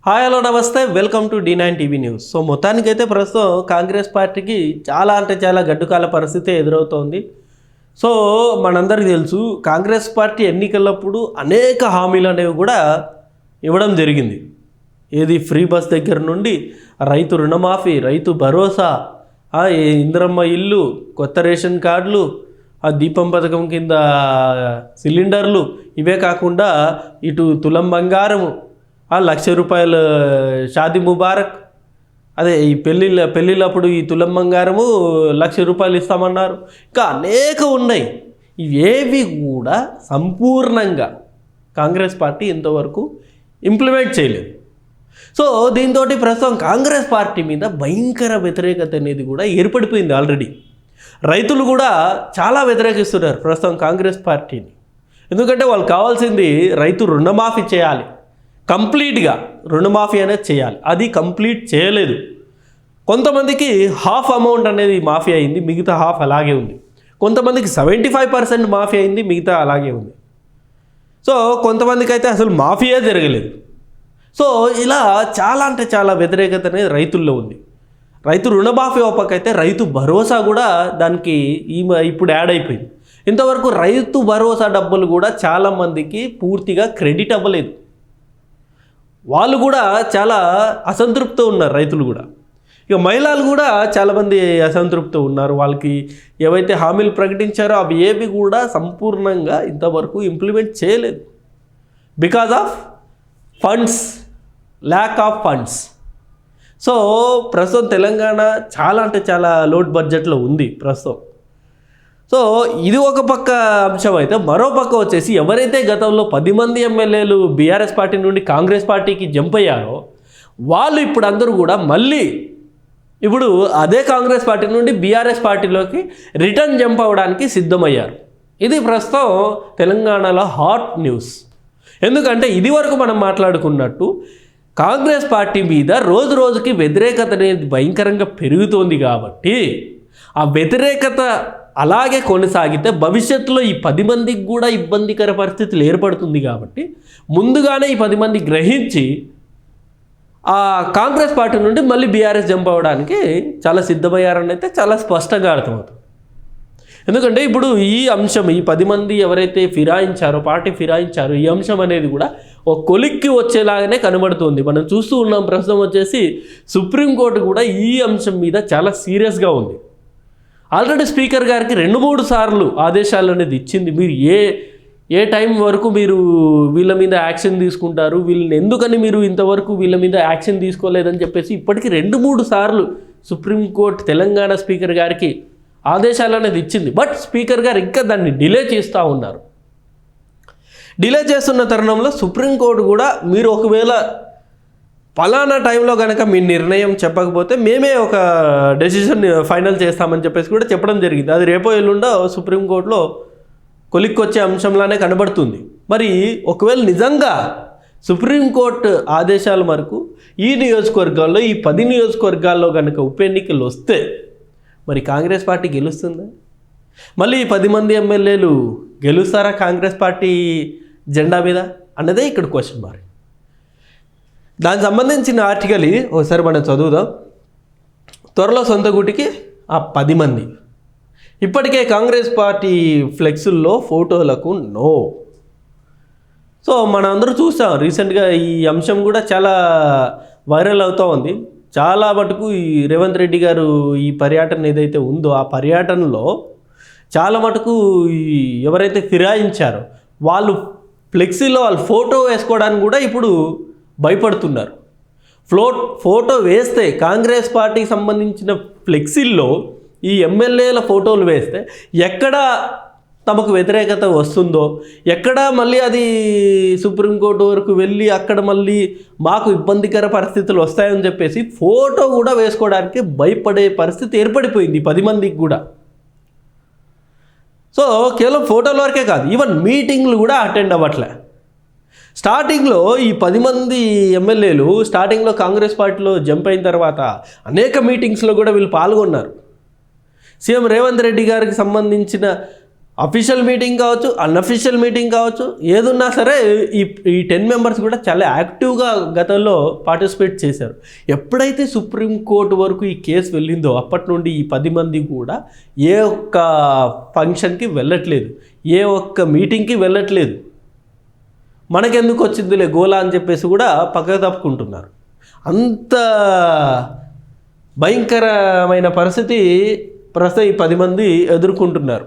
Hi hello నమస్తే welcome to D9 TV news. So మొత్తానికైతే ప్రస్తుతం కాంగ్రెస్ పార్టీకి చాలా గడ్డుకాల పరిస్థితి ఎదురవుతోంది. సో మనందరికీ తెలుసు కాంగ్రెస్ పార్టీ ఎన్నికలప్పుడు అనేక హామీలు అనేవి కూడా ఇవ్వడం జరిగింది. ఏది ఫ్రీ బస్ దగ్గర నుండి రైతు రుణమాఫీ, రైతు భరోసా, ఇందిరమ్మ ఇల్లు, కొత్త రేషన్ కార్డులు, ఆ దీపం పథకం కింద సిలిండర్లు, ఇవే కాకుండా ఇటు తులం బంగారము, ₹1,00,000 షాదీ ముబారక్, అదే ఈ పెళ్ళిళ్ళప్పుడు ఈ తులం బంగారము ₹1,00,000 ఇస్తామన్నారు. ఇంకా అనేక ఉన్నాయి. ఇవేవి కూడా సంపూర్ణంగా కాంగ్రెస్ పార్టీ ఇంతవరకు ఇంప్లిమెంట్ చేయలేదు. సో దీంతో ప్రస్తుతం కాంగ్రెస్ పార్టీ మీద భయంకర వ్యతిరేకత అనేది కూడా ఏర్పడిపోయింది ఆల్రెడీ. రైతులు కూడా చాలా వ్యతిరేకిస్తున్నారు ప్రస్తుతం కాంగ్రెస్ పార్టీని. ఎందుకంటే వాళ్ళు కావాల్సింది రైతు రుణమాఫీ చేయాలి, కంప్లీట్గా రుణమాఫీ అనేది చేయాలి. అది కంప్లీట్ చేయలేదు. కొంతమందికి హాఫ్ అమౌంట్ అనేది మాఫీ అయింది, మిగతా హాఫ్ అలాగే ఉంది. కొంతమందికి 75% మాఫీ అయింది, మిగతా అలాగే ఉంది. సో కొంతమందికి అయితే అసలు మాఫీయే జరగలేదు. సో ఇలా చాలా వ్యతిరేకత అనేది రైతుల్లో ఉంది. రైతు రుణమాఫీ ఒప్పకైతే రైతు భరోసా కూడా దానికి ఇప్పుడు యాడ్ అయిపోయింది. ఇంతవరకు రైతు భరోసా డబ్బులు కూడా చాలామందికి పూర్తిగా క్రెడిట్ అవ్వలేదు. వాళ్ళు కూడా చాలా అసంతృప్తితో ఉన్నారు. రైతులు కూడా, ఇక మహిళలు కూడా చాలామంది అసంతృప్తితో ఉన్నారు. వాళ్ళకి ఏవైతే హామీలు ప్రకటించారో అవి ఏవి కూడా సంపూర్ణంగా ఇంతవరకు ఇంప్లిమెంట్ చేయలేదు. Because of funds, lack of funds. So ప్రస్తుతం తెలంగాణ చాలా లోడ్ బడ్జెట్లో ఉంది ప్రస్తుతం. సో ఇది ఒక పక్క అంశం అయితే, మరో పక్క వచ్చేసి ఎవరైతే గతంలో 10 మంది ఎమ్మెల్యేలు బీఆర్ఎస్ పార్టీ నుండి కాంగ్రెస్ పార్టీకి జంప్ అయ్యారో వాళ్ళు ఇప్పుడు అందరూ కూడా మళ్ళీ ఇప్పుడు అదే కాంగ్రెస్ పార్టీ నుండి బీఆర్ఎస్ పార్టీలోకి రిటర్న్ జంప్ అవ్వడానికి సిద్ధమయ్యారు. ఇది ప్రస్తుతం తెలంగాణలో హాట్ న్యూస్. ఎందుకంటే ఇది వరకు మనం మాట్లాడుకున్నట్టు కాంగ్రెస్ పార్టీ మీద రోజుకి వ్యతిరేకత అనేది భయంకరంగా పెరుగుతోంది. కాబట్టి ఆ వ్యతిరేకత అలాగే కొనసాగితే భవిష్యత్తులో ఈ 10 మందికి కూడా ఇబ్బందికర పరిస్థితులు ఏర్పడుతుంది. కాబట్టి ముందుగానే ఈ 10 మంది గ్రహించి ఆ కాంగ్రెస్ పార్టీ నుండి మళ్ళీ బీఆర్ఎస్ జంప్ అవ్వడానికి చాలా సిద్ధమయ్యారని అయితే చాలా స్పష్టంగా అర్థమవుతుంది. ఎందుకంటే ఇప్పుడు ఈ అంశం, ఈ 10 మంది ఎవరైతే పార్టీ ఫిరాయించారో ఈ అంశం అనేది కూడా ఒక కొలిక్కి వచ్చేలాగానే కనబడుతుంది. మనం చూస్తూ ఉన్నాం. ప్రస్తుతం వచ్చేసి సుప్రీంకోర్టు కూడా ఈ అంశం మీద చాలా సీరియస్గా ఉంది. ఆల్రెడీ స్పీకర్ గారికి 2-3 సార్లు ఆదేశాలు అనేది ఇచ్చింది. మీరు ఏ టైం వరకు మీరు వీళ్ళ మీద యాక్షన్ తీసుకుంటారు, వీళ్ళని ఎందుకని మీరు ఇంతవరకు వీళ్ళ మీద యాక్షన్ తీసుకోలేదని చెప్పేసి ఇప్పటికీ 2-3 సార్లు సుప్రీంకోర్టు తెలంగాణ స్పీకర్ గారికి ఆదేశాలు అనేది ఇచ్చింది. బట్ స్పీకర్ గారు ఇంకా దాన్ని డిలే చేస్తూ ఉన్నారు. డిలే చేస్తున్న తరుణంలో సుప్రీంకోర్టు కూడా మీరు ఒకవేళ పలానా టైంలో కనుక మీ నిర్ణయం చెప్పకపోతే మేమే ఒక డెసిషన్ ఫైనల్ చేస్తామని చెప్పేసి కూడా చెప్పడం జరిగింది. అది రేపో ఎల్లుండో సుప్రీంకోర్టులో కొలిక్కొచ్చే అంశంలానే కనబడుతుంది. మరి ఒకవేళ నిజంగా సుప్రీంకోర్టు ఆదేశాల మేరకు ఈ నియోజకవర్గాల్లో, ఈ 10 నియోజకవర్గాల్లో కనుక ఉప ఎన్నికలు వస్తే మరి కాంగ్రెస్ పార్టీ గెలుస్తుందా? మళ్ళీ ఈ 10 మంది ఎమ్మెల్యేలు గెలుస్తారా కాంగ్రెస్ పార్టీ జెండా మీద అన్నదే ఇక్కడ క్వశ్చన్ మార్క్. దానికి సంబంధించిన ఆర్టికల్ ఒకసారి మనం చదువుదాం. త్వరలో సొంత గుటికి ఆ 10 మంది. ఇప్పటికే కాంగ్రెస్ పార్టీ ఫ్లెక్సుల్లో ఫోటోలకు నో. సో మనం అందరూ చూసాం రీసెంట్గా ఈ అంశం కూడా చాలా వైరల్ అవుతూ ఉంది. చాలా మటుకు ఈ రేవంత్ రెడ్డి గారు ఈ పర్యటన ఏదైతే ఉందో ఆ పర్యటనలో చాలా మటుకు ఎవరైతే ఫిరాయించారో వాళ్ళు ఫ్లెక్సీలో వాళ్ళు ఫోటో వేసుకోవడానికి కూడా ఇప్పుడు భయపడుతున్నారు. ఫోటో వేస్తే కాంగ్రెస్ పార్టీకి సంబంధించిన ఫ్లెక్సీల్లో ఈ ఎమ్మెల్యేల ఫోటోలు వేస్తే ఎక్కడ తమకు వ్యతిరేకత వస్తుందో, ఎక్కడ మళ్ళీ అది సుప్రీంకోర్టు వరకు వెళ్ళి అక్కడ మళ్ళీ మాకు ఇబ్బందికర పరిస్థితులు వస్తాయని చెప్పేసి ఫోటో కూడా వేసుకోవడానికి భయపడే పరిస్థితి ఏర్పడిపోయింది 10 మందికి కూడా. సో కేవలం ఫోటోల వరకే కాదు, ఈవెన్ మీటింగ్లు కూడా అటెండ్ అవ్వట్లే. స్టార్టింగ్లో ఈ 10 మంది ఎమ్మెల్యేలు స్టార్టింగ్లో కాంగ్రెస్ పార్టీలో జంప్ అయిన తర్వాత అనేక మీటింగ్స్లో కూడా వీళ్ళు పాల్గొన్నారు. సీఎం రేవంత్ రెడ్డి గారికి సంబంధించిన అఫీషియల్ మీటింగ్ కావచ్చు, అన్అఫీషియల్ మీటింగ్ కావచ్చు, ఏదున్నా సరే ఈ 10 మెంబర్స్ కూడా చాలా యాక్టివ్గా గతంలో పార్టిసిపేట్ చేశారు. ఎప్పుడైతే సుప్రీంకోర్టు వరకు ఈ కేసు వెళ్ళిందో అప్పటి నుండి ఈ 10 మంది కూడా ఏ ఒక్క ఫంక్షన్కి వెళ్ళట్లేదు, ఏ ఒక్క మీటింగ్కి వెళ్ళట్లేదు. మనకెందుకు వచ్చిందిలే గోలా అని చెప్పేసి కూడా పక్కకు తప్పుకుంటున్నారు. అంత భయంకరమైన పరిస్థితి ప్రస్తుతం ఈ 10 మంది ఎదుర్కొంటున్నారు.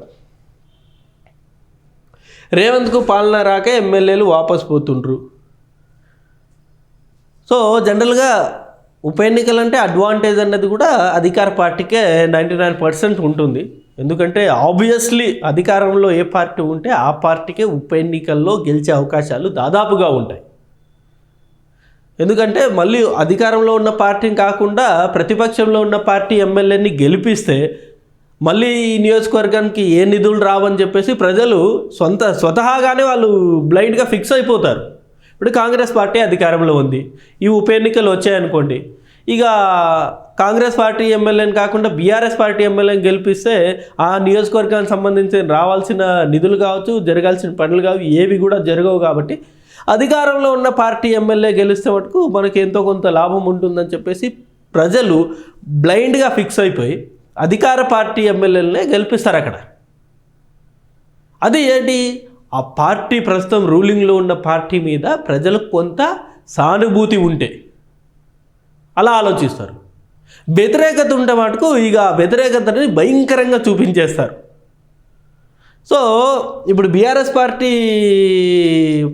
రేవంత్కు పాలన రాక ఎమ్మెల్యేలు వాపసు పోతుండ్రు. సో జనరల్గా ఉప ఎన్నికలు అంటే అడ్వాంటేజ్ అన్నది కూడా అధికార పార్టీకే 99% ఉంటుంది. ఎందుకంటే ఆబ్వియస్లీ అధికారంలో ఏ పార్టీ ఉంటే ఆ పార్టీకే ఉప ఎన్నికల్లో గెలిచే అవకాశాలు దాదాపుగా ఉంటాయి. ఎందుకంటే మళ్ళీ అధికారంలో ఉన్న పార్టీని కాకుండా ప్రతిపక్షంలో ఉన్న పార్టీ ఎమ్మెల్యేని గెలిపిస్తే మళ్ళీ ఈ నియోజకవర్గానికి ఏ నిధులు రావని చెప్పేసి ప్రజలు స్వతహాగానే వాళ్ళు బ్లైండ్గా ఫిక్స్ అయిపోతారు. ఇప్పుడు కాంగ్రెస్ పార్టీ అధికారంలో ఉంది, ఈ ఉప ఎన్నికలు వచ్చాయనుకోండి, ఇక కాంగ్రెస్ పార్టీ ఎమ్మెల్యేని కాకుండా బీఆర్ఎస్ పార్టీ ఎమ్మెల్యేని గెలిపిస్తే ఆ నియోజకవర్గానికి సంబంధించి రావాల్సిన నిధులు కావచ్చు, జరగాల్సిన పనులు కావచ్చు, ఏవి కూడా జరగవు. కాబట్టి అధికారంలో ఉన్న పార్టీ ఎమ్మెల్యే గెలిస్తే మటుకు మనకి ఎంతో కొంత లాభం ఉంటుందని చెప్పేసి ప్రజలు బ్లైండ్గా ఫిక్స్ అయిపోయి అధికార పార్టీ ఎమ్మెల్యేలనే గెలిపిస్తారు అక్కడ. అది ఏంటి, ఆ పార్టీ ప్రస్తుతం రూలింగ్లో ఉన్న పార్టీ మీద ప్రజలకు కొంత సానుభూతి ఉంటే అలా ఆలోచిస్తారు. వ్యతిరేకత ఉంటే మటుకు ఇక వ్యతిరేకతని భయంకరంగా చూపించేస్తారు. సో ఇప్పుడు బీఆర్ఎస్ పార్టీ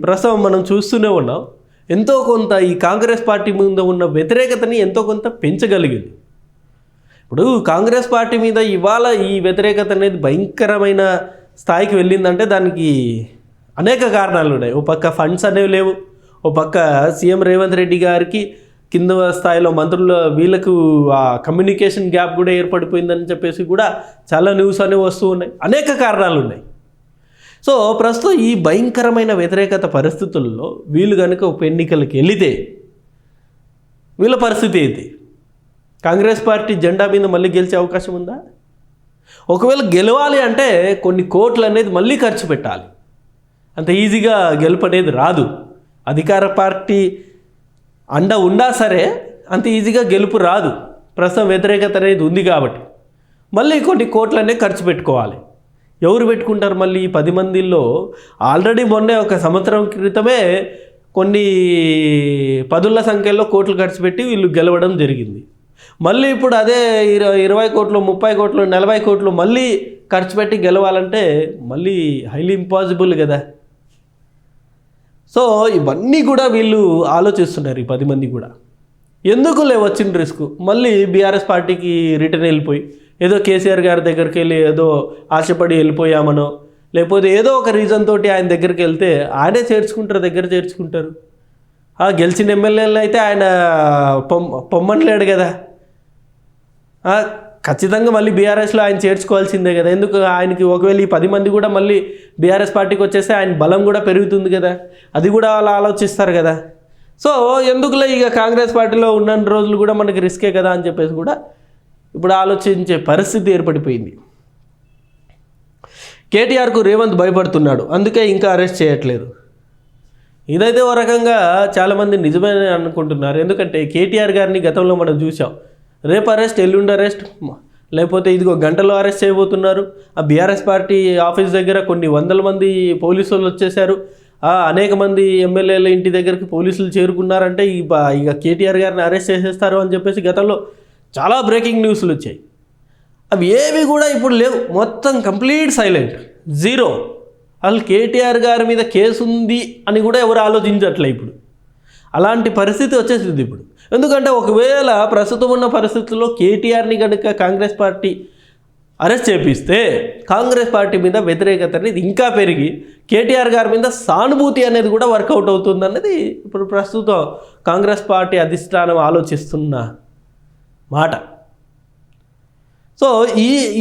ప్రస్తుతం మనం చూస్తూనే ఉన్నాం, ఎంతో కొంత ఈ కాంగ్రెస్ పార్టీ మీద ఉన్న వ్యతిరేకతని ఎంతో కొంత పెంచగలిగింది. ఇప్పుడు కాంగ్రెస్ పార్టీ మీద ఇవాళ ఈ వ్యతిరేకత అనేది భయంకరమైన స్థాయికి వెళ్ళిందంటే దానికి అనేక కారణాలు ఉన్నాయి. ఓ పక్క ఫండ్స్ అనేవి లేవు, ఓ పక్క సీఎం రేవంత్ రెడ్డి గారికి కింద స్థాయిలో మంత్రుల వీళ్ళకు ఆ కమ్యూనికేషన్ గ్యాప్ కూడా ఏర్పడిపోయిందని చెప్పేసి కూడా చాలా న్యూస్ అనేవి వస్తూ ఉన్నాయి. అనేక కారణాలు ఉన్నాయి. సో ప్రస్తుతం ఈ భయంకరమైన వ్యతిరేకత పరిస్థితుల్లో వీళ్ళు కనుక ఉప ఎన్నికలకు వెళితే వీళ్ళ పరిస్థితి ఏంటి? కాంగ్రెస్ పార్టీ జెండా మీద మళ్ళీ గెలిచే అవకాశం ఉందా? ఒకవేళ గెలవాలి అంటే కొన్ని కోట్లు అనేది మళ్ళీ ఖర్చు పెట్టాలి. అంత ఈజీగా గెలుపు అనేది రాదు. అధికార పార్టీ అండ ఉన్నా సరే అంత ఈజీగా గెలుపు రాదు. ప్రస్తుతం వ్యతిరేకత అనేది ఉంది కాబట్టి మళ్ళీ కొన్ని కోట్లు అనేది ఖర్చు పెట్టుకోవాలి. ఎవరు పెట్టుకుంటారు మళ్ళీ ఈ 10 మందిలో? ఆల్రెడీ మొన్నే ఒక సంవత్సరం క్రితమే కొన్ని పదుల సంఖ్యలో కోట్లు ఖర్చు పెట్టి వీళ్ళు గెలవడం జరిగింది. మళ్ళీ ఇప్పుడు అదే 20 కోట్లు, 30 కోట్లు, 40 కోట్లు మళ్ళీ ఖర్చు పెట్టి గెలవాలంటే మళ్ళీ హైలీ ఇంపాసిబుల్ కదా. సో ఇవన్నీ కూడా వీళ్ళు ఆలోచిస్తున్నారు ఈ 10 మంది కూడా. ఎందుకు వచ్చిన రిస్క్ మళ్ళీ బీఆర్ఎస్ పార్టీకి రిటర్న్ వెళ్ళిపోయి ఏదో కేసీఆర్ గారి దగ్గరికి వెళ్ళి ఏదో ఆశపడి వెళ్ళిపోయామనో, లేకపోతే ఏదో ఒక రీజన్ తోటి ఆయన దగ్గరికి వెళ్తే ఆయనే చేర్చుకుంటారు. గెలిచిన ఎమ్మెల్యేలను అయితే ఆయన పొమ్మనలేడు కదా. ఖచ్చితంగా మళ్ళీ బీఆర్ఎస్లో ఆయన చేర్చుకోవాల్సిందే కదా. ఎందుకు ఆయనకి ఒకవేళ ఈ 10 మంది కూడా మళ్ళీ బీఆర్ఎస్ పార్టీకి వచ్చేస్తే ఆయన బలం కూడా పెరుగుతుంది కదా, అది కూడా అలా ఆలోచిస్తారు కదా. సో ఎందుకులే ఇక కాంగ్రెస్ పార్టీలో ఉన్న రోజులు కూడా మనకి రిస్కే కదా అని చెప్పేసి కూడా ఇప్పుడు ఆలోచించే పరిస్థితి ఏర్పడిపోయింది. కేటీఆర్కు రేవంత్ భయపడుతున్నాడు, అందుకే ఇంకా అరెస్ట్ చేయట్లేదు. ఇదైతే ఓ రకంగా చాలామంది నిజమే అనుకుంటున్నారు. ఎందుకంటే కేటీఆర్ గారిని గతంలో మనం చూసాం, రేపు అరెస్ట్, ఎల్లుండి అరెస్ట్, లేకపోతే ఇదిగో గంటలో అరెస్ట్ చేయబోతున్నారు. ఆ బీఆర్ఎస్ పార్టీ ఆఫీస్ దగ్గర కొన్ని వందల మంది పోలీసులు వచ్చేసారు. అనేక మంది ఎమ్మెల్యేల ఇంటి దగ్గరికి పోలీసులు చేరుకున్నారంటే ఇక కేటీఆర్ గారిని అరెస్ట్ చేసేస్తారు అని చెప్పేసి గతంలో చాలా బ్రేకింగ్ న్యూస్లు వచ్చాయి. అవి ఏవి కూడా ఇప్పుడు లేవు, మొత్తం కంప్లీట్ సైలెంట్, జీరో. అసలు కేటీఆర్ గారి మీద కేసు ఉంది అని కూడా ఎవరు ఆలోచించట్లే ఇప్పుడు. అలాంటి పరిస్థితి వచ్చేసింది ఇప్పుడు. ఎందుకంటే ఒకవేళ ప్రస్తుతం ఉన్న పరిస్థితుల్లో కేటీఆర్ని కనుక కాంగ్రెస్ పార్టీ అరెస్ట్ చేపిస్తే కాంగ్రెస్ పార్టీ మీద వ్యతిరేకత అనేది ఇంకా పెరిగి కేటీఆర్ గారి మీద సానుభూతి అనేది కూడా వర్కౌట్ అవుతుంది అన్నది ఇప్పుడు ప్రస్తుతం కాంగ్రెస్ పార్టీ అధిష్టానం ఆలోచిస్తున్న మాట. సో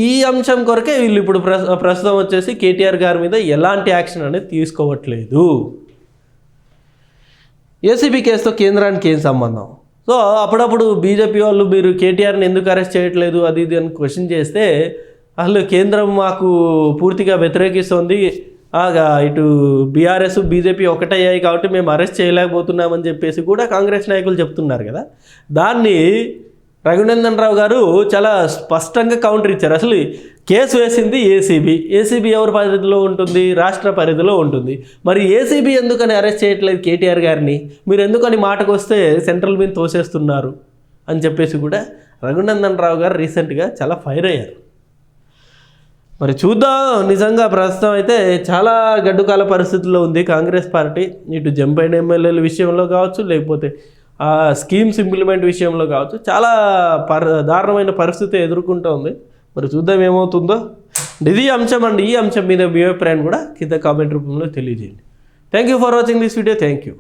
ఈ అంశం కొరకే వీళ్ళు ఇప్పుడు ప్రస్తుతం వచ్చేసి కేటీఆర్ గారి మీద ఎలాంటి యాక్షన్ అనేది తీసుకోవట్లేదు. ఏసీబీ కేసుతో కేంద్రానికి ఏం సంబంధం? సో అప్పుడప్పుడు బీజేపీ వాళ్ళు మీరు కేటీఆర్ని ఎందుకు అరెస్ట్ చేయట్లేదు అది ఇది అని క్వశ్చన్ చేస్తే అసలు కేంద్రం మాకు పూర్తిగా వ్యతిరేకిస్తోంది, ఇటు బీఆర్ఎస్ బీజేపీ ఒకటయ్యాయి కాబట్టి మేము అరెస్ట్ చేయలేకపోతున్నామని చెప్పేసి కూడా కాంగ్రెస్ నాయకులు చెప్తున్నారు కదా. దాన్ని రఘునందన్ రావు గారు చాలా స్పష్టంగా కౌంటర్ ఇచ్చారు. అసలు కేసు వేసింది ఏసీబీ ఎవరి పరిధిలో ఉంటుంది? రాష్ట్ర పరిధిలో ఉంటుంది. మరి ఏసీబీ ఎందుకని అరెస్ట్ చేయట్లేదు కేటీఆర్ గారిని? మీరు ఎందుకని మాటకు వస్తే సెంట్రల్ మీద తోసేస్తున్నారు అని చెప్పేసి కూడా రఘునందన్ రావు గారు రీసెంట్గా చాలా ఫైర్ అయ్యారు. మరి చూద్దాం. నిజంగా ప్రస్తుతం అయితే చాలా గడ్డుకాల పరిస్థితుల్లో ఉంది కాంగ్రెస్ పార్టీ. ఇటు జంప్ అయిన ఎమ్మెల్యేల విషయంలో కావచ్చు, లేకపోతే ఆ స్కీమ్స్ ఇంప్లిమెంట్ విషయంలో కావచ్చు, చాలా దారుణమైన పరిస్థితి ఎదుర్కొంటూ ఉంది. మరి చూద్దాం ఏమవుతుందో. ఇది అంశం అండి. ఈ అంశం మీద మీ అభిప్రాయం కూడా కింద కామెంట్ రూపంలో తెలియజేయండి. Thank you for watching this video. Thank you.